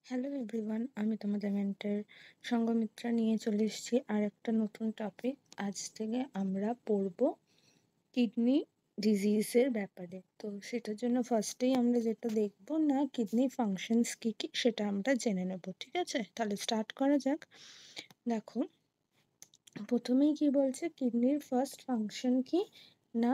Hello everyone, আমি তোমাদের mentor Sanghamitra নিয়ে চলে এসেছি আর একটা নতুন টপিক। আজ থেকে আমরা পড়ব কিডনি ডিজিজের ব্যাপারে। তো সেটার জন্য ফার্স্টেই আমরা যেটা দেখব না, কিডনি ফাংশনস কী কী সেটা আমরা জেনে নেব। ঠিক আছে, তাহলে স্টার্ট করা যাক। দেখো, প্রথমেই কি বলছে, কিডনির ফার্স্ট ফাংশন কি না,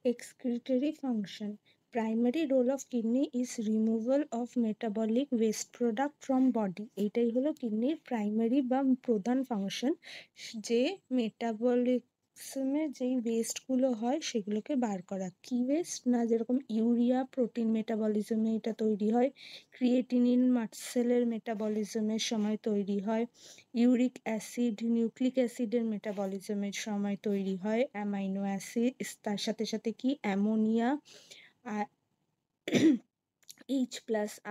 excretory function. Primary role of kidney is removal of metabolic waste product from body. এইটাই হলো কিডনির প্রাইমারি বা প্রধান ফাংশন, যে মেটাবলিজমের যেই ওয়েস্টগুলো হয় সেগুলোকে বার করা। কি ওয়েস্ট না, যেরকম ইউরিয়া প্রোটিন মেটাবলিজমে এটা তৈরি হয়, ক্রিয়েটিনিন মাসেলের মেটাবলিজমের সময় তৈরি হয়, ইউরিক অ্যাসিড নিউক্লিক অ্যাসিডের মেটাবলিজমের সময় তৈরি হয়, অ্যামাইনো অ্যাসিড, তার সাথে সাথে কি অ্যামোনিয়া, H+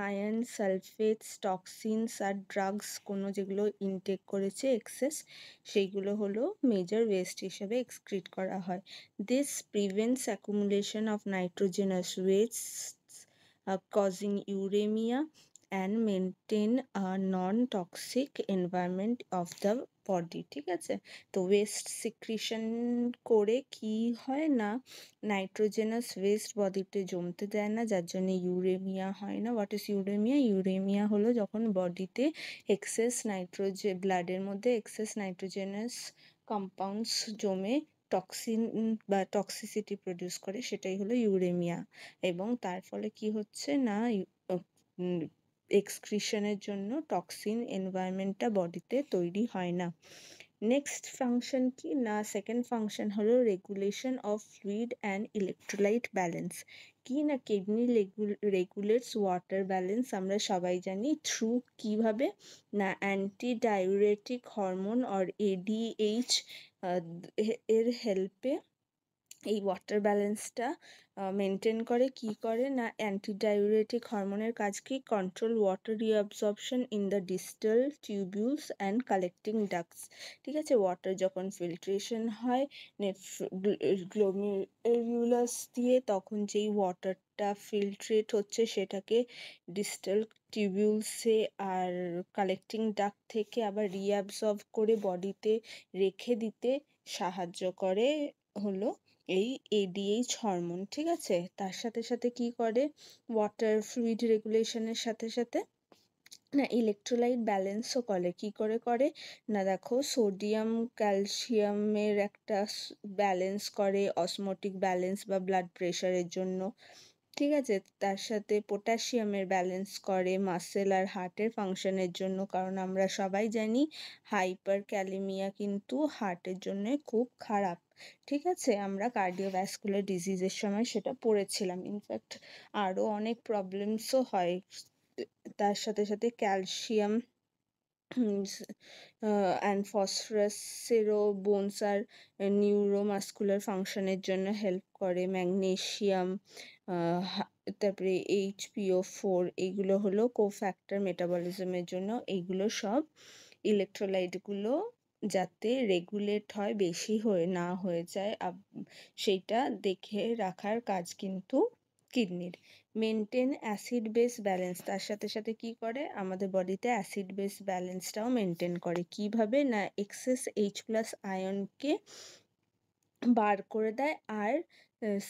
আয়ন, সালফেটস, টক্সিনস আর ড্রাগস কোনো যেগুলো ইনটেক করেছে এক্সেস, সেইগুলো হলো মেজর ওয়েস্ট হিসেবে এক্সক্রিট করা হয়। This prevents accumulation of nitrogenous West causing uraemia and maintain a non toxic environment of the body. ঠিক আছে, তো ওয়েস্ট সিক্রিশন করে কি হয় না, নাইট্রোজেনাস ওয়েস্ট বডিতে জমতে দেয় না, যার জন্য ইউরেমিয়া হয় না। What is uraemia? ইউরেমিয়া হলো যখন বডিতে এক্সেস নাইট্রোজেন, ব্লাডের মধ্যে এক্সেস নাইট্রোজেনাস কম্পাউন্ডস জমে টক্সিন বা টক্সিসিটি প্রডিউস করে, সেটাই হলো ইউরেমিয়া। এবং তার ফলে কি হচ্ছে না, এক্সক্রিশনের জন্য টক্সিন এনভায়রনমেন্টটা বডিতে তৈরি হয় না। নেক্সট ফাংশন কি না, সেকেন্ড ফাংশন হলো regulation of fluid and electrolyte balance. কি না, কিডনি রেগুলেটস ওয়াটার ব্যালেন্স, আমরা সবাই জানি থ্রু কিভাবে না, anti diuretic hormone or ADH এর হেল্পে এই ওয়াটার ব্যালেন্সটা মেনটেন করে। কি করে না, অ্যান্টিডাইউরেটিক হরমোনের কাজ কি, control water reabsorption in the distal tubules and collecting ducts. ঠিক আছে, ওয়াটার যখন ফিল্ট্রেশন হয় গ্লোমেরুলাস দিয়ে, তখন যেই ওয়াটারটা ফিল্ট্রেট হচ্ছে সেটাকে ডিস্টাল টিউবিউলসে আর কালেক্টিং ডাক্ট থেকে আবার রিঅ্যাবজর্ব করে বডিতে রেখে দিতে সাহায্য করে হলো এই এডিএইচ হরমোন। ঠিক আছে, তার সাথে সাথে কি করে, ওয়াটার ফ্লুইড রেগুলেশনের সাথে সাথে না ইলেকট্রোলাইট ব্যালেন্সও করে। কি করে করে না, দেখো, সোডিয়াম ক্যালসিয়ামের একটা ব্যালেন্স করে, অসমোটিক ব্যালেন্স বা ব্লাড প্রেশারের জন্য। ঠিক আছে, তার সাথে পটাশিয়ামের ব্যালেন্স করে মাসেল আর হার্টের ফাংশনের জন্য, কারণ আমরা সবাই জানি হাইপার ক্যালিমিয়া কিন্তু হার্টের জন্য খুব খারাপ। ঠিক আছে, আমরা কার্ডিওভ্যাসকুলার ডিজিজের সময় সেটা পড়েছিলাম। ইনফ্যাক্ট আরও অনেক প্রবলেমসও হয়। তার সাথে সাথে ক্যালসিয়াম অ্যান্ড ফসফরাসেরও বোনস আর নিউরোমাস্কুলার ফাংশনের জন্য হেল্প করে। ম্যাগনেশিয়াম, তারপরে HPO4, এইগুলো হলো কোফ্যাক্টর মেটাবলিজমের জন্য। এইগুলো সব ইলেকট্রোলাইটগুলো যাতে রেগুলেট হয়, বেশি না হয়ে যায়, সেইটা দেখে রাখার কাজ কিন্তু কিডনির। মেনটেন অ্যাসিড বেস ব্যালেন্স, তার সাথে সাথে কি করে, আমাদের বডিতে অ্যাসিড বেস ব্যালেন্সটাও মেনটেন করে। কিভাবে না, এক্সেস H+ আয়নকে বার করে দেয়, আর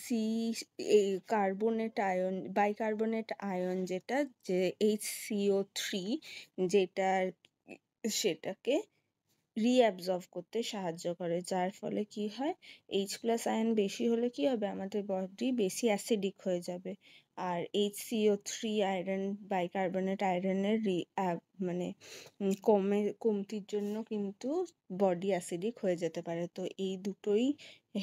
C carbonate ion, bicarbonate ion যেটা, যে HCO3, যেটা সেটাকে রিঅ্যাবজর্ব করতে সাহায্য করে। যার ফলে কি হয়, H+ আয়ন বেশি হলে কি হবে, আমাদের বডি বেশি অ্যাসিডিক হয়ে যাবে। আর HCO3 আয়রন, বাইকার্বনেট আয়রনের মানে কমতির জন্য কিন্তু বডি অ্যাসিডিক হয়ে যেতে পারে। তো এই দুটোই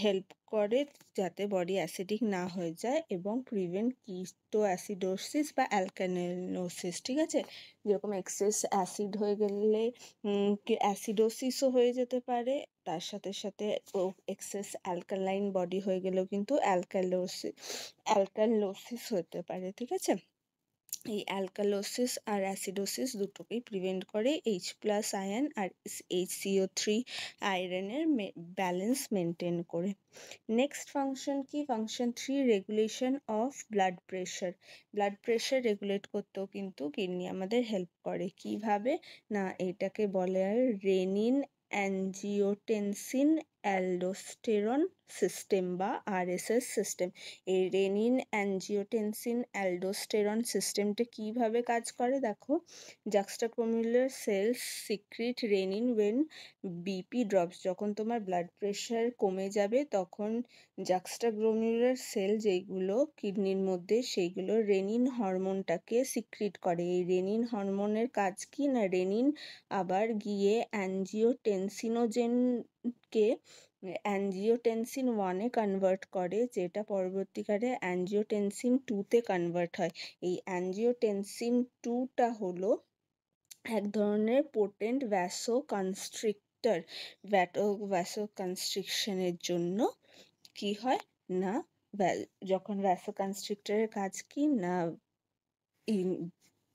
হেল্প করে যাতে বডি অ্যাসিডিক না হয়ে যায় এবং প্রিভেন্ট কিটোঅ্যাসিডোসিস বা অ্যালকানোসিস। ঠিক আছে, যেরকম এক্সেস অ্যাসিড হয়ে গেলে অ্যাসিডোসিসও হয়ে যেতে পারে, তার সাথে সাথে এক্সেস অ্যালকালাইন বডি হয়ে গেলেও কিন্তু অ্যালকালোসিস হতে পারে। ঠিক আছে, এই অ্যালকালোসিস আর অ্যাসিডোসিস দুটোকেই প্রিভেন্ট করে। H+ আয়ন আর HCO3 আয়রনের ব্যালেন্স মেনটেন করে। নেক্সট ফাংশন কি? Function 3, regulation of blood pressure. Blood pressure regulate করতেও কিন্তু কিডনি আমাদের হেল্প করে। কিভাবে না, এটাকে বলে রেনিন অ্যাঞ্জিওটেনসিন অ্যালডোস্টেরন সিস্টেম বা RSS সিস্টেম। এই রেনিন অ্যাঞ্জিওটেনসিন অ্যালডোস্টেরন সিস্টেমটা কিভাবে কাজ করে দেখো। Juxtaglomerular cells secrete renin when BP drops. যখন তোমার ব্লাড প্রেশার কমে যাবে তখন জাক্সটাগ্লোমেরুলার সেল যেগুলো কিডনির মধ্যে, সেইগুলো রেনিন হরমোনটাকে সিক্রিট করে। এই রেনিন হরমোনের কাজ কি না, রেনিন আবার গিয়ে অ্যাঞ্জিওটেনসিনোজেনকে অ্যাঞ্জিওটেনসিন 1-এ কনভার্ট করে, যেটা পরবর্তীকালে অ্যাঞ্জিওটেনসিন 2-তে কনভার্ট হয়। এই অ্যাঞ্জিওটেনসিন 2টা হলো এক ধরনের পোটেন্ট ভ্যাসোকনস্ট্রিক্টর। ভ্যাসোকনস্ট্রিকশনের জন্য কি হয় না, যখন ভ্যাসোকনস্ট্রিক্টরের কাজ কি না, এই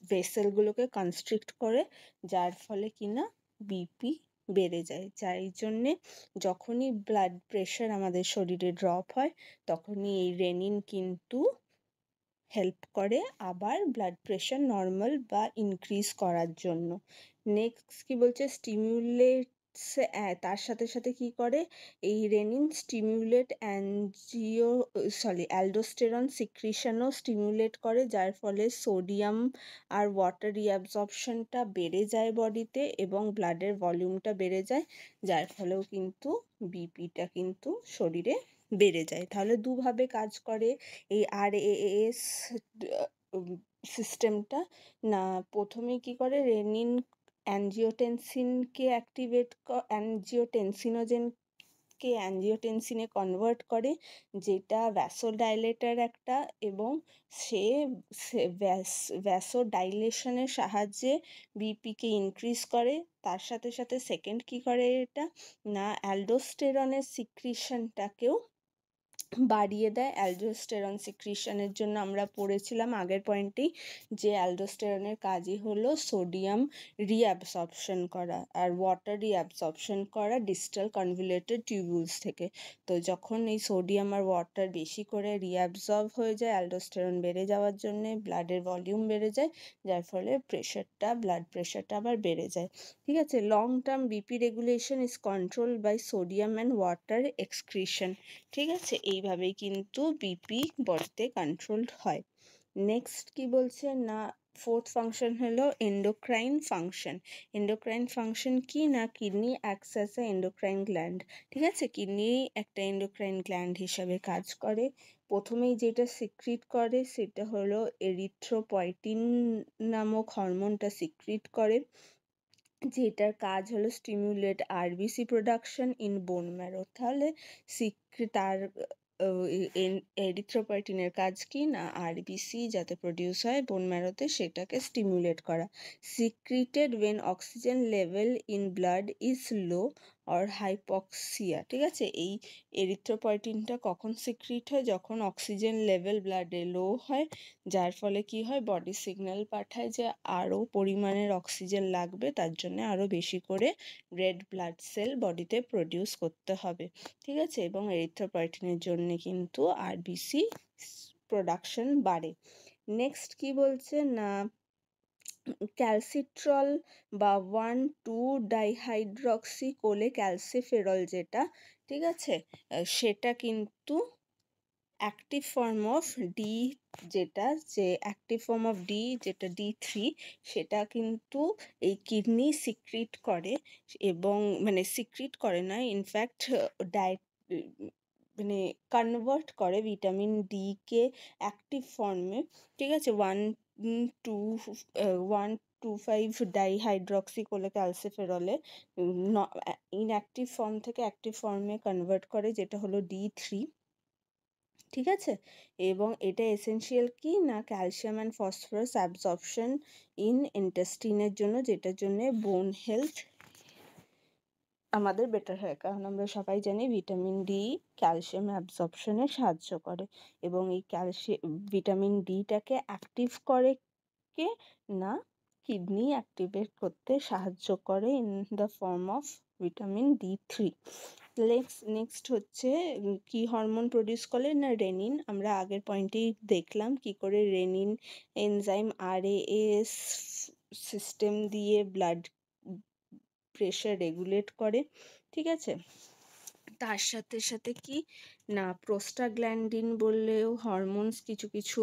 ভেসেলগুলোকে কনস্ট্রিক্ট করে, যার ফলে কি না বিপি বেড়ে যায়। যার জন্যে যখনই ব্লাড প্রেশার আমাদের শরীরে ড্রপ হয় তখনই এই রেনিন কিন্তু হেল্প করে আবার ব্লাড প্রেশার নর্মাল বা ইনক্রিজ করার জন্য। নেক্সট কি বলছে, স্টিমুলেটস, তার সাথে সাথে কি করে, এই রেনিন স্টিমুলেট অ্যালডোস্টেরন সিক্রিশনও স্টিমুলেট করে, যার ফলে সোডিয়াম আর ওয়াটার রিঅ্যাবজর্পশনটা বেড়ে যায় বডিতে এবং ব্লাডের ভলিউমটা বেড়ে যায়, যার ফলেও কিন্তু বিপিটা কিন্তু শরীরে বেড়ে যায়। তাহলে দুভাবে কাজ করে এই RAS সিস্টেমটা না। প্রথমে কি করে, রেনিন অ্যাঞ্জিওটেনসিনকে অ্যাঞ্জিওটেনসিনে কনভার্ট করে, যেটা ভ্যাসোডাইলেটর একটা, এবং সে ভ্যাসোডাইলেশনের সাহায্যে বিপিকে ইনক্রিজ করে। তার সাথে সাথে সেকেন্ড কি করে এটা না, অ্যালডোস্টেরনের সিক্রিশনটাকেও বাড়িয়ে দেয়। অ্যালডোস্টেরন সিক্রিশনের জন্য আমরা পড়েছিলাম আগের পয়েন্টেই যে অ্যালডোস্টেরনের কাজই হলো সোডিয়াম রিঅ্যাবসর্পশন করা আর ওয়াটার রিঅ্যাবসর্পশন করা ডিস্টাল কনভলিউটেড টিউবুলস থেকে। তো যখন এই সোডিয়াম আর ওয়াটার বেশি করে রিঅ্যাবজর্ব হয়ে যায়, অ্যালডোস্টেরন বেড়ে যাওয়ার জন্যে ব্লাডের ভলিউম বেড়ে যায়, যার ফলে ব্লাড প্রেশারটা আবার বেড়ে যায়। ঠিক আছে, long term BP regulation is control by sodium and water excretion. ঠিক আছে, এইভাবেই কিন্তু বিপি বডিতে কন্ট্রোলড হয়। নেক্সট কি বলছে না, ফোর্থ ফাংশন হলো এন্ডোক্রাইন ফাংশন। এন্ডোক্রাইন ফাংশন কি না, kidney acts as a endocrine gland. ঠিক আছে, কিডনি একটা এন্ডোক্রাইন গ্ল্যান্ড হিসাবে কাজ করে। প্রথমেই যেটা সিক্রিট করে সেটা হলো এরিথ্রোপয়েটিন নামক হরমোনটা সিক্রিট করে, যেটার কাজ হলো stimulate RBC production in bone marrow. তাহলে তার এরিথ্রোপয়েটিনের কাজ কি না, RBC যাতে প্রডিউস হয় বোন ম্যারোতে সেটাকে স্টিমুলেট করা। Secreted when oxygen level in blood is low or hypoxia. ঠিক আছে, এই এরিথ্রোপয়েটিনটা কখন সিক্রিট হয়, যখন অক্সিজেন লেভেল ব্লাডে লো হয়, যার ফলে কি হয়, বডি সিগন্যাল পাঠায় যে আরও পরিমাণের অক্সিজেন লাগবে, তার জন্য আরও বেশি করে রেড ব্লাড সেল বডিতে প্রডিউস করতে হবে। ঠিক আছে, এবং এরিথ্রোপয়েটিনের জন্য কিন্তু RBC প্রোডাকশন বাড়ে। নেক্সট কি বলছে না, ক্যালসিট্রল বা 1,2-ডাইহাইড্রক্সি ক্যালসিফেরল যেটা, ঠিক আছে, সেটা কিন্তু অ্যাক্টিভ ফর্ম অফ ডি, যেটা D3, সেটা কিন্তু এই কিডনি সিক্রিট করে, এবং মানে সিক্রিট করে না, ইনফ্যাক্ট মানে কনভার্ট করে ভিটামিন ডি কে অ্যাক্টিভ ফর্মে। ঠিক আছে, 1,2,5 ডাইহাইড্রক্সিকোলেক্যালসিফেরলে ইনঅ্যাক্টিভ ফর্ম থেকে অ্যাক্টিভ ফর্মে কনভার্ট করে, যেটা হলো D3। ঠিক আছে, এবং এটা এসেনশিয়াল কি না, calcium and phosphorus absorption in ইন্টেস্টিনের জন্য, যেটার জন্য বোন হেলথ আমাদের বেটার হয়, কারণ আমরা সবাই জানি ভিটামিন ডি ক্যালসিয়াম অ্যাবজর্পশনে সাহায্য করে, এবং এই ভিটামিন ডিটাকে অ্যাক্টিভ করে কিসকে? না কিডনি অ্যাক্টিভেট করতে সাহায্য করে in the form of vitamin D3। Next হচ্ছে কি হরমোন প্রডিউস করে? না রেনিন। আমরা আগের পয়েন্টেই দেখলাম কি করে রেনিন এনজাইম RAS সিস্টেম দিয়ে ব্লাড প্রেশার রেগুলেট করে, ঠিক আছে। তার সাথে সাথে কি না প্রোস্টাগ্ল্যান্ডিন বললেও হরমোনস কিছু কিছু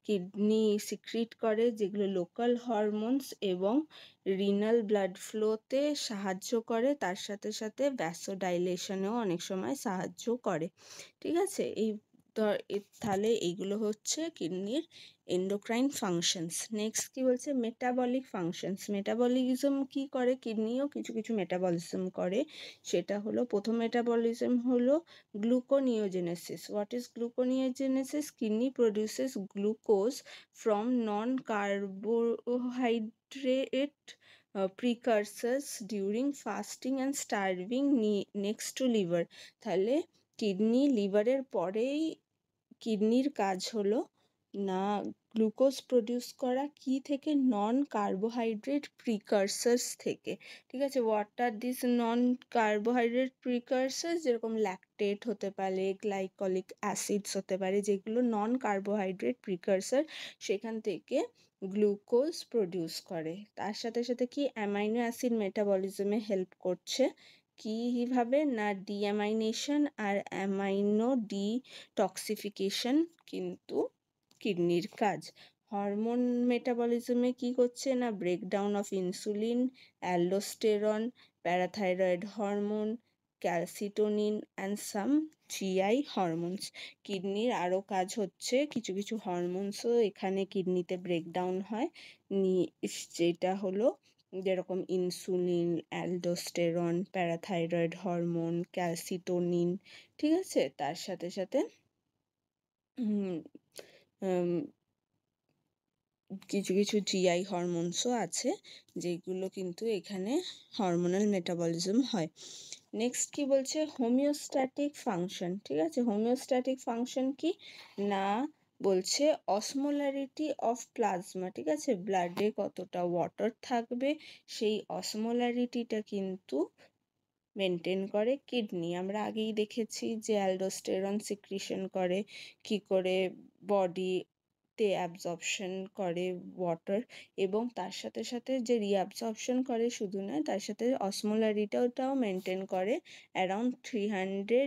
কিডনি সিক্রিট করে, যেগুলো লোকাল হরমোনস এবং রিনাল ব্লাড ফ্লোতে সাহায্য করে, তার সাথে সাথে ভ্যাসোডাইলেশনেও অনেক সময় সাহায্য করে, ঠিক আছে। তাহলে এইগুলো হচ্ছে কিডনির এন্ডোক্রাইন ফাংশনস। নেক্সট কি বলছে? Metabolic functions. মেটাবলিজম কি করে? কিডনিও কিছু কিছু মেটাবলিজম করে। সেটা হলো, প্রথম মেটাবলিজম হলো gluconeogenesis. What is gluconeogenesis? Kidney produces glucose from non carbohydrate precursors during fasting and starving next to liver। তাহলে কিডনি লিভারের পরেই কিডনির কাজ হলো না গ্লুকোজ প্রডিউস করা, কি থেকে? নন কার্বোহাইড্রেট প্রিকারসার্স থেকে, ঠিক আছে। What are this non carbohydrate precursors? যেরকম ল্যাকটেট হতে পারে, গ্লাইকলিক অ্যাসিডস হতে পারে, যেগুলো নন কার্বোহাইড্রেট প্রিকারসার, সেখান থেকে গ্লুকোজ প্রডিউস করে। তার সাথে সাথে কি অ্যামাইনো অ্যাসিড মেটাবলিজমে হেল্প করছে। কীভাবে? না ডিঅ্যামাইনেশন আর অ্যামাইনো ডিটক্সিফিকেশন কিন্তু কিডনির কাজ। হরমোন মেটাবলিজমে কি করছে? না breakdown of insulin, aldosterone, parathyroid hormone, calcitonin and some GI hormones. কিডনির আরও কাজ হচ্ছে, কিছু কিছু হরমোনসও এখানে কিডনিতে ব্রেকডাউন হয়, যেটা হলো যেরকম insulin, aldosterone, parathyroid hormone, calcitonin, ঠিক আছে। তার সাথে সাথে কিছু কিছু জিআই হরমোনসও আছে, যেগুলো কিন্তু এখানে হরমোনাল মেটাবলিজম হয়। নেক্সট কি বলছে? হোমিওস্ট্যাটিক ফাংশন, ঠিক আছে। হোমিওস্ট্যাটিক ফাংশন কি না বলছে অসমোলারিটি অফ প্লাজমা, ঠিক আছে। ব্লাডে কতটা ওয়াটার থাকবে সেই অসমোলারিটিটা কিন্তু মেনটেন করে কিডনি। আমরা আগেই দেখেছি যে অ্যালডোস্টেরন সিক্রিশন করে, কি করে বডিতে অ্যাবজর্পশন করে ওয়াটার, এবং তার সাথে সাথে যে রিঅ্যাবজর্পশন করে শুধু নয়, তার সাথে অসমোলারিটাও মেনটেন করে around 300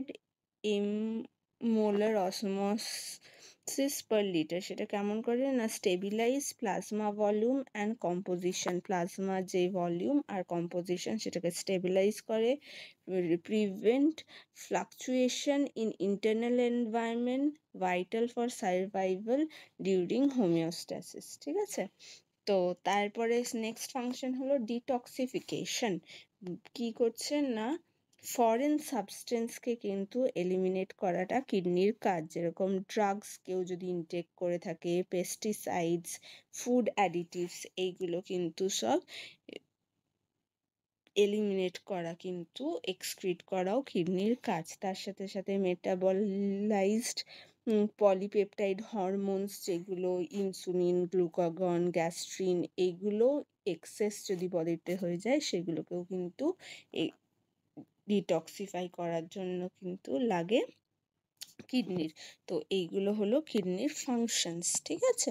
molar osmosis per litre. সেটা কেমন করে? না stabilise plasma volume and composition. Plasma যে ভলিউম আর কম্পোজিশন সেটাকে স্টেবিলাইজ করে, prevent fluctuation in internal environment, vital for survival during homeostasis, ঠিক আছে। তো তারপরে নেক্সট ফাংশন হলো ডিটক্সিফিকেশন। কি করছে না ফরেন সাবস্টেন্সকে কিন্তু এলিমিনেট করাটা কিডনির কাজ। যেরকম ড্রাগস কেউ যদি ইনটেক করে থাকে, পেস্টিসাইডস, ফুড অ্যাডিটিভস, এইগুলো কিন্তু সব এলিমিনেট করা কিন্তু এক্সক্রিট করাও কিডনির কাজ। তার সাথে সাথে মেটাবলাইজড পলিপেপটাইড হরমোনস, যেগুলো ইনসুলিন, গ্লুকাগন, গ্যাস্ট্রিন, এইগুলো এক্সেস যদি বডিতে হয়ে যায় সেগুলোকেও কিন্তু ডিটক্সিফাই করার জন্য কিন্তু লাগে কিডনির। তো এইগুলো হলো কিডনির ফাংশনস, ঠিক আছে।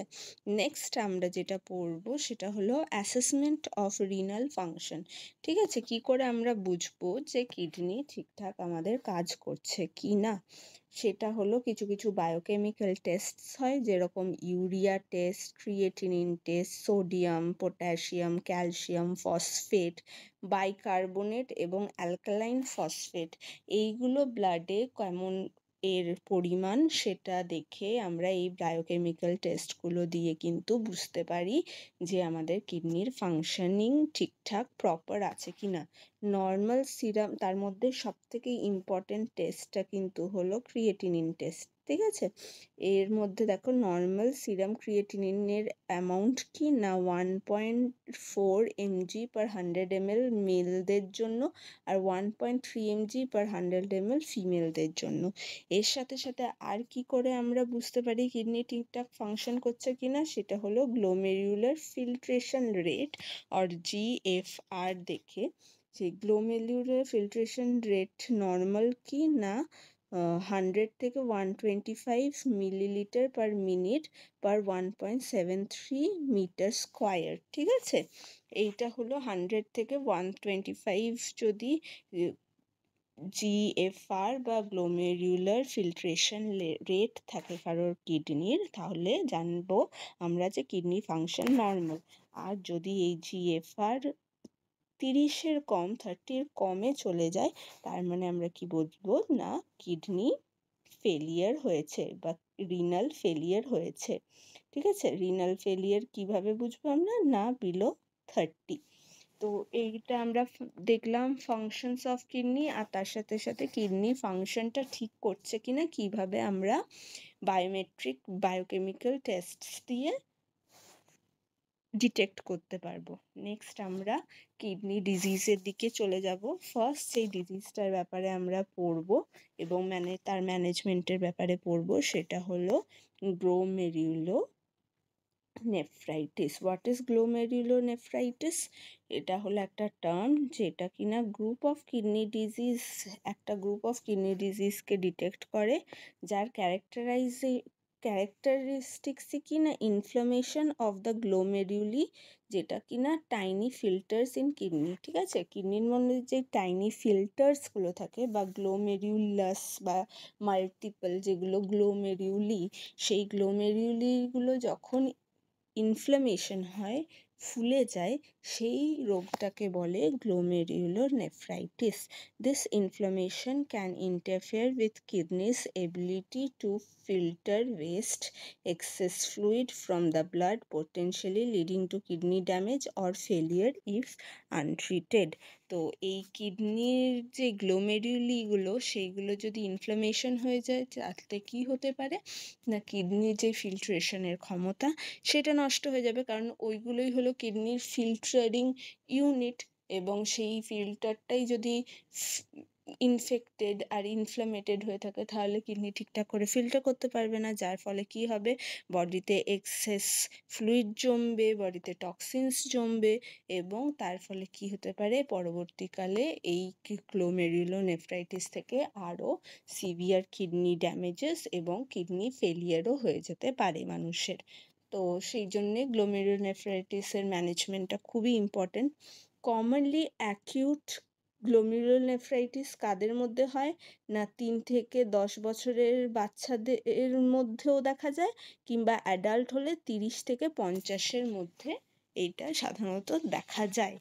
নেক্সট আমরা যেটা পড়বো সেটা হলো অ্যাসেসমেন্ট অফ রিনাল ফাংশন, ঠিক আছে। কি করে আমরা বুঝবো যে কিডনি ঠিকঠাক আমাদের কাজ করছে কি না? সেটা হলো কিছু কিছু বায়োকেমিক্যাল টেস্ট হয়, যেরকম urea test, creatinine test, sodium, potassium, calcium, phosphate, bicarbonate এবং অ্যালকালাইন ফসফেট। এইগুলো ব্লাডে কেমন এর পরিমাণ সেটা দেখে আমরা এই বায়োকেমিক্যাল টেস্টগুলো দিয়ে কিন্তু বুঝতে পারি যে আমাদের কিডনির ফাংশনিং ঠিকঠাক প্রপার আছে কি না। নর্মাল সিরাম, তার মধ্যে সবথেকে ইম্পর্টেন্ট টেস্টটা কিন্তু হলো ক্রিয়েটিনিন টেস্ট, ঠিক আছে। এর মধ্যে দেখো নর্মাল সিরাম ক্রিয়েটিনিনের অ্যামাউন্ট কি না 1.4 mg per 100 ml মেলদের জন্য আর 1.3 mg per 100 ml ফিমেলদের জন্য। এর সাথে সাথে আর কি করে আমরা বুঝতে পারি কিডনি ঠিকঠাক ফাংশন করছে কিনা, সেটা হলো গ্লোমেরুলার ফিল্ট্রেশন রেট আর GFR দেখে। সেই গ্লোমেরুলার ফিল্ট্রেশন রেট নর্মাল কি না 100 থেকে 125 মিলিলিটার পার মিনিট পার 1.73 মিটার স্কোয়ার। ঠিক আছে, এইটা হলো 100 থেকে 125 যদি GFR বা গ্লোমেরুলার ফিল্ট্রেশন রেট থাকে কারোর কিডনির, তাহলে জানবো আমরা যে কিডনি ফাংশন নর্মাল। আর যদি এই GFR 30-এর কম, 30-এর কমে চলে যায়, তার মানে আমরা কি বুঝবো না কিডনি ফেলিয়ার হয়েছে বা রিনাল ফেলিয়ার হয়েছে। ঠিক আছে, রিনাল ফেলিয়ার কিভাবে বুঝবো আমরা না বিলো 30। তো এইটা আমরা দেখলাম ফাংশনস অফ কিডনি, আর তার সাথে সাথে কিডনি ফাংশনটা ঠিক করছে কিনা কিভাবে আমরা বায়োমেট্রিক বায়োকেমিক্যাল টেস্ট দিয়ে ডিটেক্ট করতে পারবো। নেক্সট আমরা কিডনি ডিজিজের দিকে চলে যাব। ফার্স্ট সেই ডিজিজটার ব্যাপারে আমরা পড়বো এবং তার ম্যানেজমেন্টের ব্যাপারে পড়বো, সেটা হলো গ্লোমেরুলো নেফ্রাইটিস। What is glomerulonephritis? এটা হলো একটা টার্ম যেটা কিনা একটা গ্রুপ অফ কিডনি ডিজিজকে ডিটেক্ট করে, যার ক্যারেক্টারিস্টিক্সই কিনা ইনফ্লামেশন অফ দ্য গ্লোমেরুলি, যেটা কিনা টাইনি ফিল্টার্স ইন কিডনি। ঠিক আছে, কিডনির মধ্যে যে টাইনি ফিল্টার্সগুলো থাকে বা গ্লোমেরুলাস বা মাল্টিপল যেগুলো গ্লোমেরুলি, সেই গ্লোমেরুলিগুলো যখন ইনফ্লামেশন হয়, ফুলে যায়, সেই রোগটাকে বলে glomerulonephritis. This inflammation can interfere with kidneys ability to filter waste excess fluid from the blood, potentially leading to kidney damage or failure if untreated. তো এই কিডনির যে গ্লোমেরুলিগুলো সেইগুলো যদি ইনফ্লামেশন হয়ে যায়, তাতে কি হতে পারে না কিডনির যে ফিল্ট্রেশনের ক্ষমতা সেটা নষ্ট হয়ে যাবে, কারণ ওইগুলোই হলো কিডনির ফিল্টারিং ইউনিট, এবং সেই ফিল্টারটাই যদি ইনফেক্টেড আর ইনফ্লামেটেড হয়ে থাকে তাহলে কিডনি ঠিকঠাক করে ফিল্টার করতে পারবে না, যার ফলে কি হবে বডিতে এক্সেস ফ্লুইড জমবে, বডিতে টক্সিনস জমবে, এবং তার ফলে কি হতে পারে পরবর্তীকালে এই গ্লোমেরুলোনেফ্রাইটিস থেকে আরও সিভিয়ার কিডনি ড্যামেজেস এবং কিডনি ফেলিয়ারও হয়ে যেতে পারে মানুষের। তো সেই জন্যে গ্লোমেরুলোনেফ্রাইটিসের ম্যানেজমেন্টটা খুবই ইম্পর্টেন্ট। কমনলি অ্যাকিউট গ্লোমেরুলোনেফ্রাইটিস কাদের মধ্যে হয় না 3 থেকে 10 বছরের বাচ্চাদের মধ্যেও দেখা যায়, কিংবা অ্যাডাল্ট হলে 30 থেকে 50-এর মধ্যে এইটা সাধারণত দেখা যায়।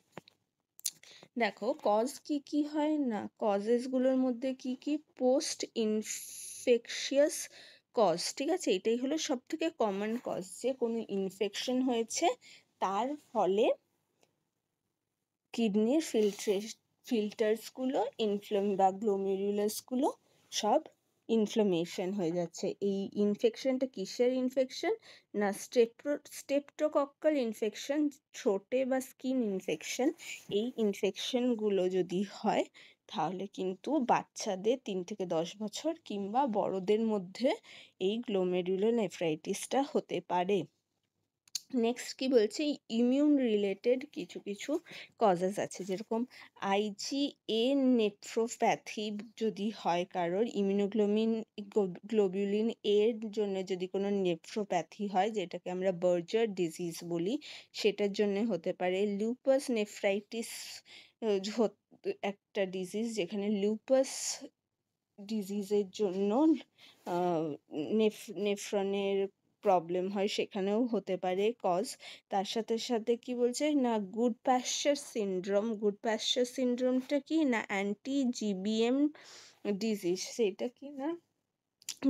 দেখো কজ কি কি হয় না, কজেসগুলোর মধ্যে কি কি পোস্ট ইনফেকশিয়াস কজ। ঠিক আছে, এটাই হলো সব থেকে কমন কজ, যে কোনো ইনফেকশন হয়েছে তার ফলে কিডনির ফিল্টার্সগুলো বা গ্লোমেরুলাসগুলো সব ইনফ্লামেশন হয়ে যাচ্ছে। এই ইনফেকশনটা কিসের ইনফেকশন না স্টেপ্টোকক্কাল ইনফেকশন, থ্রোটে বা স্কিন ইনফেকশন। এই ইনফেকশনগুলো যদি হয় তাহলে কিন্তু বাচ্চাদের 3 থেকে 10 বছর কিংবা বড়দের মধ্যে এই গ্লোমেরুলোনেফ্রাইটিসটা হতে পারে। নেক্সট কি বলছে, ইমিউন রিলেটেড কিছু কিছু কজেস আছে, যেরকম IgA নেফ্রোপ্যাথি যদি হয় কারোর, গ্লোবিউলিন এর জন্য যদি কোনো নেফ্রোপ্যাথি হয়, যেটাকে আমরা বার্জার ডিজিজ বলি, সেটার জন্য হতে পারে। লুপাস নেফ্রাইটিস একটা ডিজিজ, যেখানে লুপাস ডিজিজের জন্য নেফ্রনের প্রবলেম হয়, সেখানেও হতে পারে কজ। তার সাথে সাথে কি বলছে না গুড প্যাশ্চার সিনড্রোমটা কি না অ্যান্টি-GBM ডিজিজ, সেটা কি না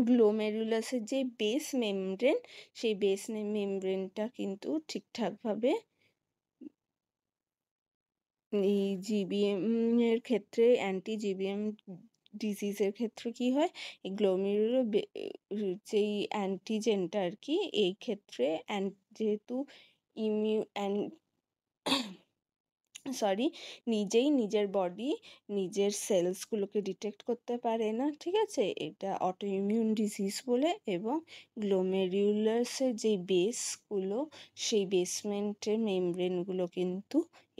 গ্লোমেরুলাসের যে বেস মেমব্রেন, সেই বেস মেমব্রেনটা কিন্তু ঠিকঠাকভাবে এই GBM এর ক্ষেত্রে অ্যান্টি-GBM ডিজিজের ক্ষেত্রে কি হয়, এই গ্লোমেরুলো যেই অ্যান্টিজেনটা আর কি, এই ক্ষেত্রে যেহেতু নিজেই নিজের বডি নিজের সেলসগুলোকে ডিটেক্ট করতে পারে না, ঠিক আছে, এটা অটো ইমিউন ডিজিজ বলে। এবং গ্লোমেরুলাসের যে বেসগুলো, সেই বেসমেন্টের মেমব্রেনগুলো কিন্তু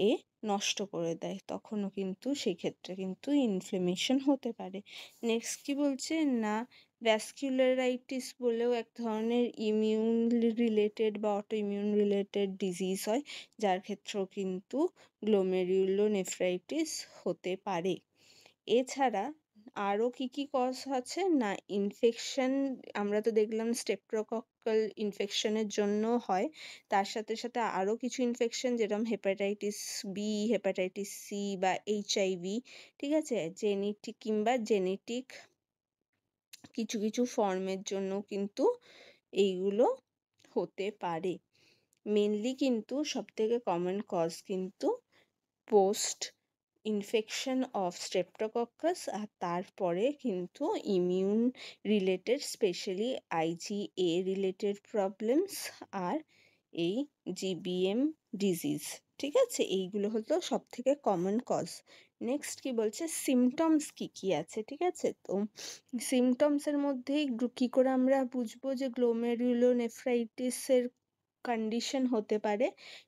এ নষ্ট করে দেয়, তখনও কিন্তু সেই ক্ষেত্রে কিন্তু ইনফ্লেমেশন হতে পারে। নেক্সট কি বলছে না, ভ্যাসকুলারাইটিস বলেও এক ধরনের ইমিউন রিলেটেড বা অটো ইমিউন রিলেটেড ডিজিজ হয়, যার ক্ষেত্রেও কিন্তু গ্লোমেরুলোনেফ্রাইটিস হতে পারে। এছাড়া আরও কি কজ আছে না, ইনফেকশন আমরা তো দেখলাম স্টেপ্টোকক্কাল ইনফেকশনের জন্য হয়, তার সাথে সাথে আরও কিছু ইনফেকশন যেরকম হেপাটাইটিস বি, হেপাটাইটিস সি বা HIV, ঠিক আছে, জেনেটিক কিছু ফর্মের জন্য কিন্তু এইগুলো হতে পারে। মেনলি কিন্তু সবথেকে কমন কজ কিন্তু পোস্ট ইনফেকশন অফ স্ট্রেপ্টোকক্কাস, আর তারপরে কিন্তু immune related specially IgA related problems আর এই GBM ডিজিজ, ঠিক আছে, এইগুলো হলো সবথেকে কমন কজ। নেক্সট কি বলছে, সিমটমস কি আছে, ঠিক আছে, তো সিমটমসের মধ্যেই কী করে আমরা বুঝবো যে গ্লোমেরুলোনেফ্রাইটিসের কন্ডিশন হতে পারে,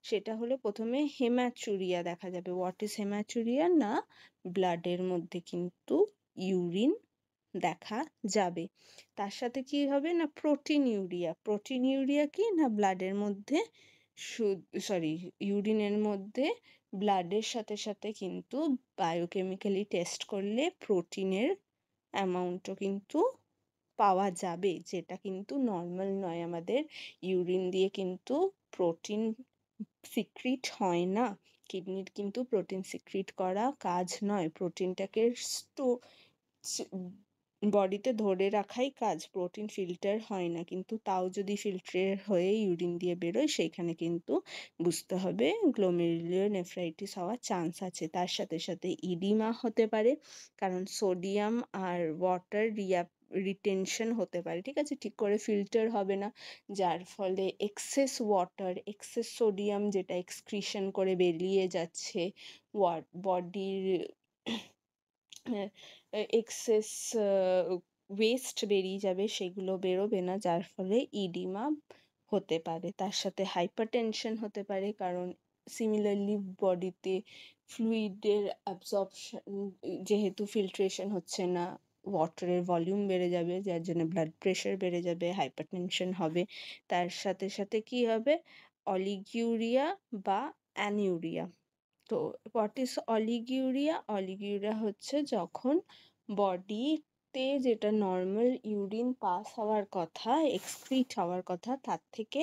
সেটা হলো প্রথমে হেম্যাচুরিয়া দেখা যাবে। হোয়াট ইজ হেম্যাচুরিয়া না, ব্লাডের মধ্যে কিন্তু ইউরিন দেখা যাবে। তার সাথে কি হবে না, প্রোটিনিউরিয়া কি না, ব্লাডের মধ্যে ইউরিনের মধ্যে ব্লাডের সাথে সাথে কিন্তু বায়োকেমিক্যালি টেস্ট করলে প্রোটিনের অ্যামাউন্টও কিন্তু পাওয়া যাবে, যেটা কিন্তু নর্মাল নয়। আমাদের ইউরিন দিয়ে কিন্তু প্রোটিন সিক্রিট হয় না, কিডনির কিন্তু প্রোটিন সিক্রিট করা কাজ নয়, প্রোটিনটাকে বডিতে ধরে রাখাই কাজ, প্রোটিন ফিল্টার হয় না। কিন্তু তাও যদি ফিল্টার হয়ে ইউরিন দিয়ে বেরোয়, সেইখানে কিন্তু বুঝতে হবে গ্লোমেরুলোনেফ্রাইটিস হওয়ার চান্স আছে। তার সাথে সাথে ইডিমা হতে পারে, কারণ সোডিয়াম আর ওয়াটার রিটেনশন হতে পারে, ঠিক আছে, ঠিক করে ফিল্টার হবে না, যার ফলে এক্সেস ওয়াটার, এক্সেস সোডিয়াম যেটা এক্সক্রিশন করে বেরিয়ে যাচ্ছে, বডির এক্সেস ওয়েস্ট বেরিয়ে যাবে, সেগুলো বেরোবে না, যার ফলে ইডিমা হতে পারে। তার সাথে হাইপারটেনশন হতে পারে, কারণ সিমিলারলি বডিতে ফ্লুইডের অ্যাবজর্পশন, যেহেতু ফিল্ট্রেশন হচ্ছে না, ওয়াটারের ভলিউম বেড়ে যাবে, যার জন্য ব্লাড প্রেশার বেড়ে যাবে, হাইপারটেনশন হবে। তার সাথে সাথে কি হবে, অলিগিউরিয়া বা অ্যানিউরিয়া। তো হোয়াট ইজ অলিগিউরিয়া হচ্ছে যখন বডিতে যেটা নর্মাল ইউরিন পাস হওয়ার কথা, এক্সক্রিট হওয়ার কথা, তার থেকে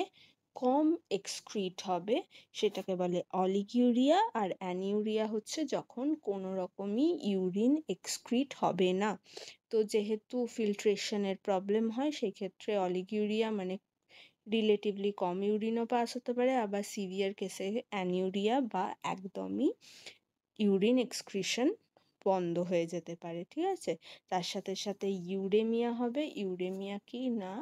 কম এক্সক্রিট হবে, সেটাকে বলে অলিগিউরিয়া। আর অ্যানিউরিয়া হচ্ছে যখন কোনো রকমই ইউরিন এক্সক্রিট হবে না। তো যেহেতু ফিল্ট্রেশনের প্রবলেম হয়, সেই ক্ষেত্রে অলিগিউরিয়া মানে রিলেটিভলি কম ইউরিনও পাস হতে পারে, আবার সিভিয়ার কেসে অ্যানিউরিয়া বা একদমই ইউরিন এক্সক্রিশন বন্ধ হয়ে যেতে পারে, ঠিক আছে। তার সাথে সাথে ইউরেমিয়া হবে। ইউরেমিয়া কি না,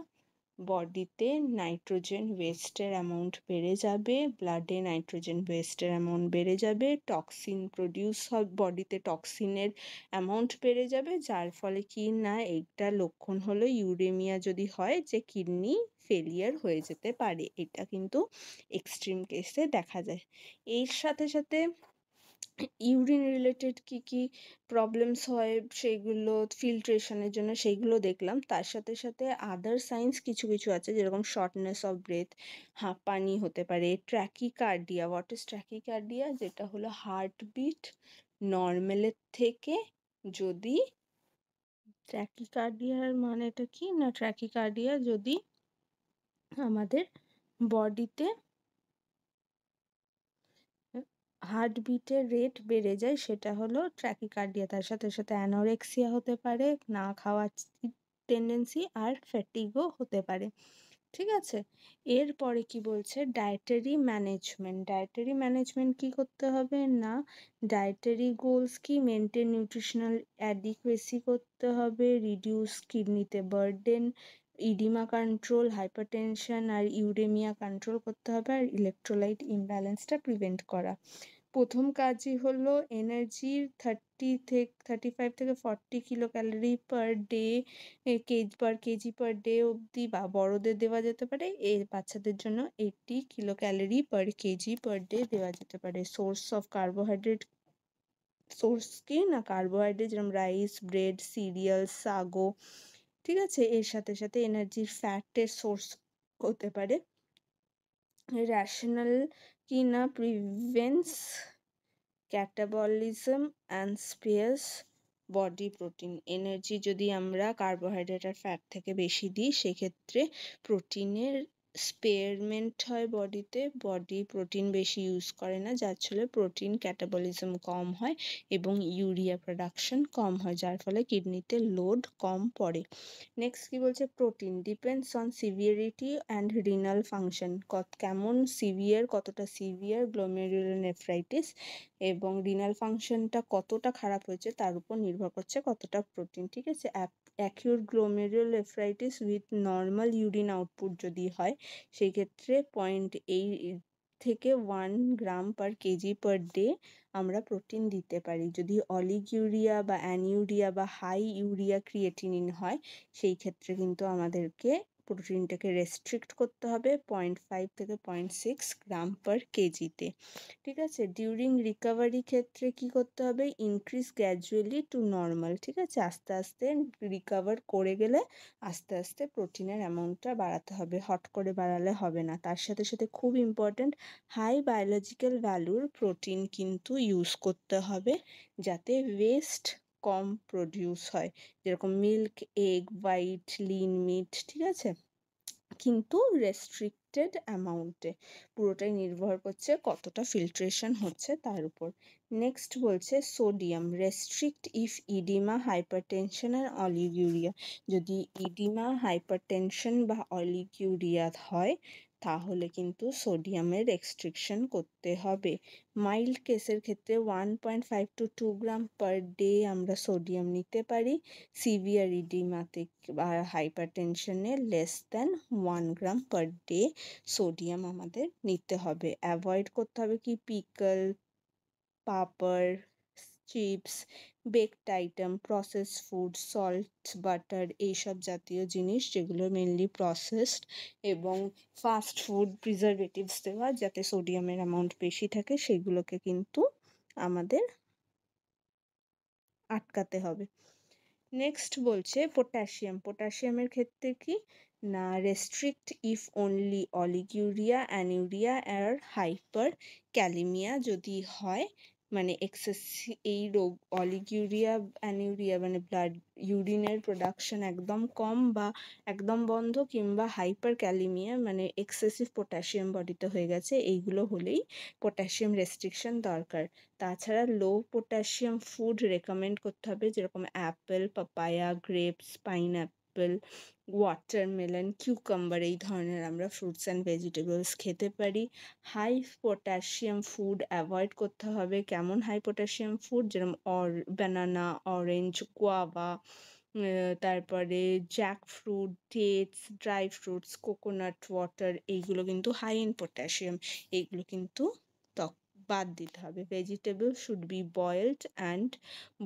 বডিতে নাইট্রোজেন ওয়েস্টের অ্যামাউন্ট বেড়ে যাবে, ব্লাডে নাইট্রোজেন ওয়েস্টের অ্যামাউন্ট বেড়ে যাবে, টক্সিন প্রডিউস হবে, বডিতে টক্সিনের অ্যামাউন্ট বেড়ে যাবে, যার ফলে কি না, এইটা লক্ষণ হলো ইউরেমিয়া যদি হয় যে কিডনি ফেলিয়ার হয়ে যেতে পারে, এটা কিন্তু এক্সট্রিম কেসে দেখা যায়। এর সাথে সাথে ইউরিন রিলেটেড কি প্রবলেমস হয়, সেইগুলো ফিল্ট্রেশনের জন্য সেইগুলো দেখলাম। তার সাথে সাথে আদার সাইন্স কিছু আছে, যেরকম শর্টনেস অফ ব্রেথ, হাঁপানি হতে পারে, ট্র্যাকিকার্ডিয়া। হোয়াট ইজ ট্র্যাকিকার্ডিয়া, যেটা হলো হার্টবিট নর্মালের থেকে যদি, ট্র্যাকিকার্ডিয়ার মানেটা কি না, ট্র্যাকিকার্ডিয়া যদি আমাদের বডিতে হার্টবিটের রেট বেড়ে যায়, সেটা হলো ট্র্যাকিকার্ডিয়া। তার সাথে সাথে অ্যানোরেক্সিয়া হতে পারে, না খাওয়ার টেন্ডেন্সি, আর ফ্যাটিগও হতে পারে। ঠিক আছে। এরপরে কি বলছে, ডায়েটারি ম্যানেজমেন্ট কি করতে হবে না, ডায়েটারি গোলস কি, মেনটেন নিউট্রিশনাল অ্যাডিকুয়েসি করতে হবে, রিডিউস কিডনিতে বার্ডেন, ইডিমা কন্ট্রোল, হাইপারটেনশন আর ইউরেমিয়া কন্ট্রোল করতে হবে, আর ইলেকট্রোলাইট ইমব্যালেন্সটা প্রিভেন্ট করা। প্রথম কাজই হলো এনার্জির 35 থেকে 40 kilo calorie per day, KG per day অবধি বা বড়দের দেওয়া যেতে পারে। বাচ্চাদের জন্য 80 kilo calorie per KG per day দেওয়া যেতে পারে। সোর্স অফ কার্বোহাইড্রেট, সোর্স কি না, কার্বোহাইড্রেট যেরকম রাইস, ব্রেড, সিরিয়াল, সাগো, ঠিক আছে। এর সাথে সাথে এনার্জির ফ্যাটের সোর্স হতে পারে। রেশনাল কি না, prevents catabolism and spares body protein. Energy যদি আমরা কার্বোহাইড্রেট আর ফ্যাট থেকে বেশি দিই, সেক্ষেত্রে প্রোটিনের স্পেয়ারমেন্ট হয় বডিতে, বডি প্রোটিন বেশি ইউজ করে না, যার ফলে প্রোটিন ক্যাটাবলিজম কম হয় এবং ইউরিয়া প্রোডাকশন কম হয়, যার ফলে কিডনিতে লোড কম পড়ে। নেক্সট কি বলছে, protein depends on severity and renal function, কেমন সিভিয়ার, কতটা সিভিয়ার গ্লোমেরুলোনেফ্রাইটিস এবং রিনাল ফাংশনটা কতটা খারাপ হয়েছে তার উপর নির্ভর করছে কতটা প্রোটিন, ঠিক আছে। Acute glomerulonephritis with normal urine output যদি হয়, সেই ক্ষেত্রে 0.8 থেকে 1 গ্রাম পার কেজি পার ডে আমরা প্রোটিন দিতে পারি। যদি অলিগিউরিয়া বা অ্যানিউরিয়া বা হাই ইউরিয়া ক্রিয়েটিনিন হয়, সেই ক্ষেত্রে কিন্তু আমাদেরকে প্রোটিনটাকে রেস্ট্রিক্ট করতে হবে 0.5 থেকে 0.6 গ্রাম পার কেজিতে, ঠিক আছে। ডিউরিং রিকভারি ক্ষেত্রে কি করতে হবে, ইনক্রিজ গ্র্যাজুয়ালি টু নর্মাল, ঠিক আছে। আস্তে আস্তে রিকভার করে গেলে আস্তে আস্তে প্রোটিনের অ্যামাউন্টটা বাড়াতে হবে, হট করে বাড়ালে হবে না। তার সাথে সাথে খুব ইম্পর্ট্যান্ট, হাই বায়োলজিক্যাল ভ্যালুর প্রোটিন কিন্তু ইউজ করতে হবে, যাতে ওয়েস্ট কম প্রডিউস হয়, যেরকম milk, egg, white, lean meat, ঠিক আছে, কিন্তু রেস্ট্রিক্টেড অ্যামাউন্টে। পুরোটাই নির্ভর করছে কতটা ফিল্ট্রেশন হচ্ছে তার উপর। নেক্সট বলছে sodium, restrict if oedema, hypertension আর অলিগিউরিয়া। যদি ইডিমা, হাইপারটেনশন বা অলিগিউরিয়া হয়, তাহলে কিন্তু সোডিয়ামের রেস্ট্রিকশন করতে হবে। মাইল্ড কেসের ক্ষেত্রে 1.5 to 2 গ্রাম পার ডে আমরা সোডিয়াম নিতে পারি। সিভিয়ার ইডিমাতে বা হাইপারটেনশনে less than 1 gram per day sodium আমাদের নিতে হবে। অ্যাভয়েড করতে হবে কি, pickle, papad, chips, baked item, process food, salt, butter, এইসব জাতীয় জিনিস যেগুলো মেনলি প্রসেসড, এবং ফাস্ট ফুড, প্রিজারভেটিভস দেওয়া যাতে সোডিয়ামের অ্যামাউন্ট বেশি থাকে, সেগুলোকে কিন্তু আমাদের আটকাতে হবে। নেক্সট বলছে পটাশিয়ামের ক্ষেত্রে কি না, restrict if only oliguria, anuria আর হাইপার ক্যালিমিয়া যদি হয়, মানে এই রোগ অলিগিউরিয়া, অ্যানিউরিয়া মানে ব্লাড ইউরিনের প্রোডাকশন একদম কম বা একদম বন্ধ, কিংবা হাইপার ক্যালিমিয়া মানে এক্সেসিভ পটাশিয়াম বডিতে হয়ে গেছে, এইগুলো হলেই পটাশিয়াম রেস্ট্রিকশন দরকার। তাছাড়া লো পটাশিয়াম ফুড রেকমেন্ড করতে হবে, যেরকম Apple, papaya, grapes, pineapple, watermelon, cucumber, এই ধরনের আমরা ফ্রুটস অ্যান্ড ভেজিটেবলস খেতে পারি। হাই পটাশিয়াম ফুড অ্যাভয়েড করতে হবে। কেমন হাই পটাশিয়াম ফুড, যেরকম ব্যানানা, অরেঞ্জ, গুয়াভা, তারপরে jackfruit, dates, dry fruits, coconut water, এইগুলো কিন্তু হাই ইন পটাশিয়াম, এইগুলো কিন্তু বাদ দিতে হবে। Vegetable should be boiled and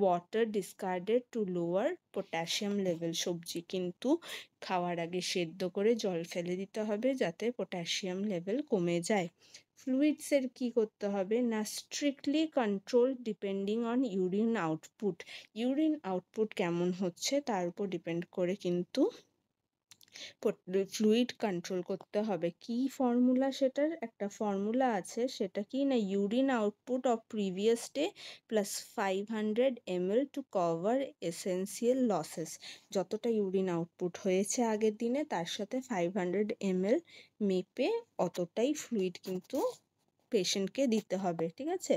water discarded to lower potassium level. সবজি কিন্তু খাওয়ার আগে সেদ্ধ করে জল ফেলে দিতে হবে, যাতে পটাশিয়াম লেভেল কমে যায়। ফ্লুইডসের কি করতে হবে না, strictly control depending on urine output. Urine output কেমন হচ্ছে তার উপর ডিপেন্ড করে কিন্তু ফ্লুইড কন্ট্রোল করতে হবে। কি ফর্মুলা, সেটার একটা ফর্মুলা আছে, সেটা কি না, urine output of previous day plus 500 ml to cover essential losses. যতটা ইউরিন আউটপুট হয়েছে আগের দিনে, তার সাথে 500 ml মেপে অতটাই ফ্লুইড কিন্তু পেশেন্টকে দিতে হবে, ঠিক আছে।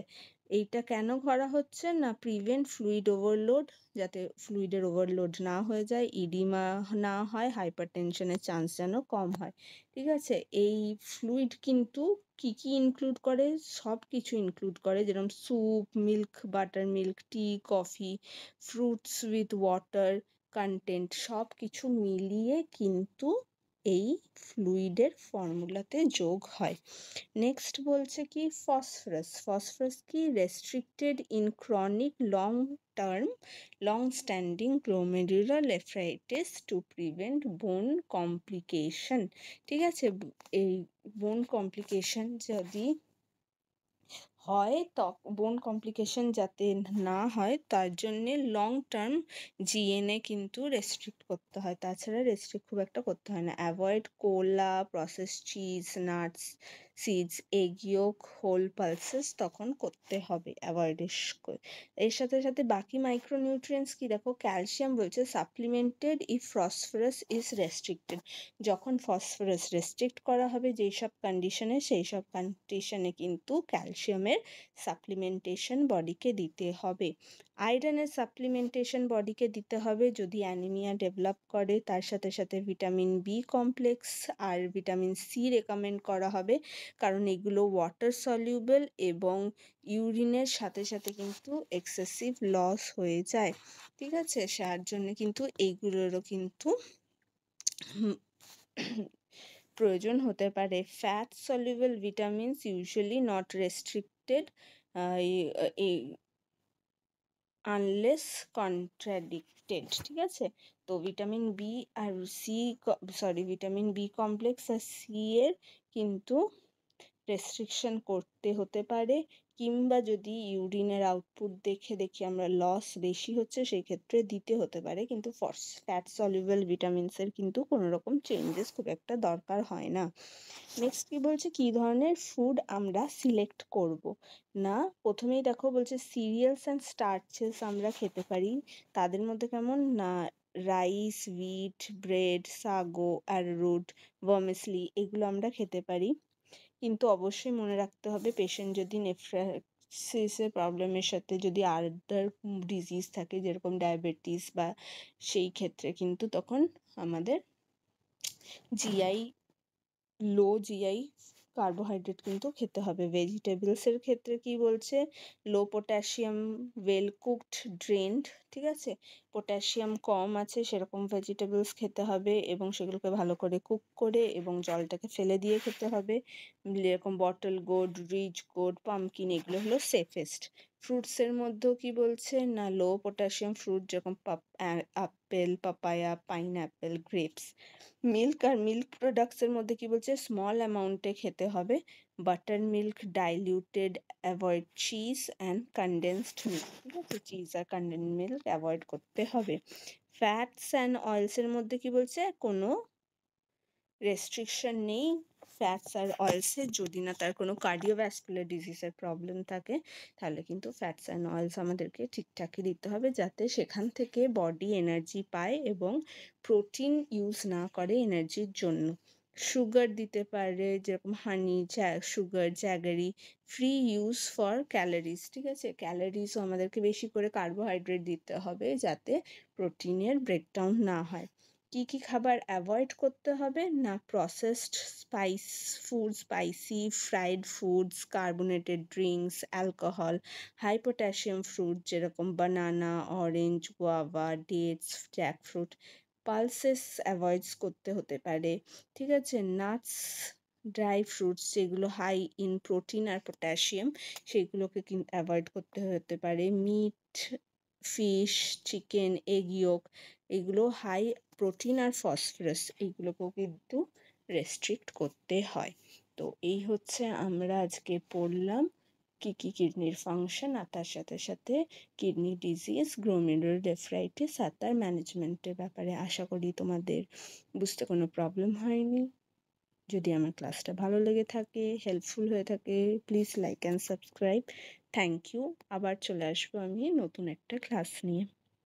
এইটা কেন করা হচ্ছে না, প্রিভেন্ট ফ্লুইড ওভারলোড, যাতে ফ্লুইডের ওভারলোড না হয়ে যায়, ইডিমা না হয়, হাইপারটেনশনের চান্স যেন কম হয়। ঠিক আছে, এই ফ্লুইড কিন্তু কি কি ইনক্লুড করে, সব কিছু ইনক্লুড করে, যেরকম soup, milk, butter milk, T, coffee, fruits with water content, সব কিছু মিলিয়ে কিন্তু এই ফ্লুইডের ফর্মুলাতে যোগ হয়। নেক্সট বলছে কি ফসফরাস, ফসফরাস কি restricted in chronic long term long standing glomerular nephritis to prevent বোন কমপ্লিকেশন। ঠিক আছে, এই বোন কমপ্লিকেশন যদি হয়, বোন কমপ্লিকেশন যাতে না হয় তার জন্যে লং টার্ম জিএনএ কিন্তু রেস্ট্রিক্ট করতে হয়, তাছাড়া রেস্ট্রিক্ট খুব একটা করতে হয় না। Avoid cola, process cheese, nuts, seeds, egg yolk, whole pulses তখন করতে হবে, অ্যাভয়েড। এর সাথে সাথে বাকি মাইক্রোনিউট্রিয়েন্টস কি দেখো, ক্যালসিয়াম বলছে সাপ্লিমেন্টেড ইফ ফসফরাস ইজ রেস্ট্রিক্টেড, যখন ফসফরাস রেস্ট্রিক্ট করা হবে যেই সব কন্ডিশনে, সেই সব কন্ডিশনে কিন্তু ক্যালসিয়ামের সাপ্লিমেন্টেশন বডিকে দিতে হবে। আয়রনের সাপ্লিমেন্টেশন বডিকে দিতে হবে যদি অ্যানিমিয়া ডেভেলপ করে, তার সাথে সাথে ভিটামিন বি কমপ্লেক্স আর ভিটামিন সি রেকমেন্ড করা হবে, কারণ এগুলো ওয়াটার সলিউবল এবং ইউরিনের সাথে সাথে কিন্তু এক্সেসিভ লস হয়ে যায়। ঠিক আছে, তার জন্য কিন্তু এইগুলোরও কিন্তু প্রয়োজন হতে পারে। Fat soluble vitamins usually not restricted unless contradicted. ঠিক আছে, তো ভিটামিন বি আর সি, ভিটামিন বি কমপ্লেক্স আর সি এর কিন্তু রেস্ট্রিকশন করতে হতে পারে, কিংবা যদি ইউরিনের আউটপুট দেখে আমরা লস বেশি হচ্ছে সেই ক্ষেত্রে দিতে হতে পারে, কিন্তু ফ্যাট সলিউবল ভিটামিনসের কিন্তু কোনো রকম চেঞ্জেস খুব একটা দরকার হয় না। নেক্সট কি বলছে, কি ধরনের ফুড আমরা সিলেক্ট করব না, প্রথমেই দেখো বলছে সিরিয়ালস অ্যান্ড স্টার্চেস আমরা খেতে পারি, তাদের মধ্যে কেমন না, rice, wheat, bread, sago, arrowroot, vermicelli, এগুলো আমরা খেতে পারি, কিন্তু অবশ্যই মনে রাখতে হবে পেশেন্ট যদি নেফ্রাইটিসের প্রবলেমের সাথে যদি আদার ডিজিজ থাকে, যেরকম ডায়াবেটিস বা, সেই ক্ষেত্রে কিন্তু তখন আমাদের জিআই জিআই কার্বোহাইড্রেট কিন্তু খেতে হবে। ভেজিটেবলসের ক্ষেত্রে কি বলছে, লো পটাশিয়াম, ওয়েল কুকড, ড্রেনড, ঠিক আছে, পটাশিয়াম কম আছে সেরকম ভেজিটেবলস খেতে হবে এবং সেগুলোকে ভালো করে কুক করে এবং জলটাকে ফেলে দিয়ে খেতে হবে, যেরকম bottle gourd, ridge gourd, pumpkin, এগুলো হলো সেফেস্ট। ফ্রুটসের মধ্যেও কি বলছে না, লো পটাশিয়াম ফ্রুট যেরকম apple, papaya, pineapple, grapes. Milk আর মিল্ক প্রোডাক্টসের মধ্যে কি বলছে, স্মল অ্যামাউন্টে খেতে হবে, butter milk, diluted, avoid cheese and condensed milk. ঠিক আছে, চিজ আর কনডেন্স মিল্ক অ্যাভয়েড করতে হবে। ফ্যাটস অ্যান্ড অয়েলসের মধ্যে কি বলছে, কোনো রেস্ট্রিকশন নেই ফ্যাটস আর অয়েলসে, যদি না তার কোনো কার্ডিওভ্যাসকুলার ডিজিজের প্রবলেম থাকে, তাহলে কিন্তু ফ্যাটস অ্যান্ড অয়েলস আমাদেরকে ঠিকঠাকই দিতে হবে, যাতে সেখান থেকে বডি এনার্জি পায় এবং প্রোটিন ইউজ না করে এনার্জির জন্য। সুগার দিতে পারে, যেরকম honey, sugar, jaggery, free use for calories. ঠিক আছে, ক্যালোরিজও আমাদেরকে বেশি করে কার্বোহাইড্রেট দিতে হবে যাতে প্রোটিনের ব্রেকডাউন না হয়। কি কি খাবার অ্যাভয়েড করতে হবে না, processed spicy fried foods, carbonated drinks, alcohol, high potassium fruit যেরকম banana, orange, guava, dates, jackfruit, pulses avoid করতে হতে পারে। ঠিক আছে, নাটস, ড্রাই ফ্রুটস যেগুলো হাই ইন প্রোটিন আর পটাশিয়াম, সেগুলোকে কিন্তু অ্যাভয়েড করতে হতে পারে। Meat, fish, chicken, egg yolk, এগুলো হাই প্রোটিন আর ফসফরাস, এইগুলোকেও কিন্তু রেস্ট্রিক্ট করতে হয়। তো এই হচ্ছে আমরা আজকে পড়লাম কি কি কিডনির ফাংশন, আর তার সাথে সাথে কিডনি ডিজিজ, গ্লোমেরুলার নেফ্রাইটিস আর তার ম্যানেজমেন্টের ব্যাপারে। আশা করি তোমাদের বুঝতে কোনো প্রবলেম হয়নি। যদি আমার ক্লাসটা ভালো লেগে থাকে, হেল্পফুল হয়ে থাকে, please like and subscribe. Thank you. আবার চলে আসবো আমি নতুন একটা ক্লাস নিয়ে।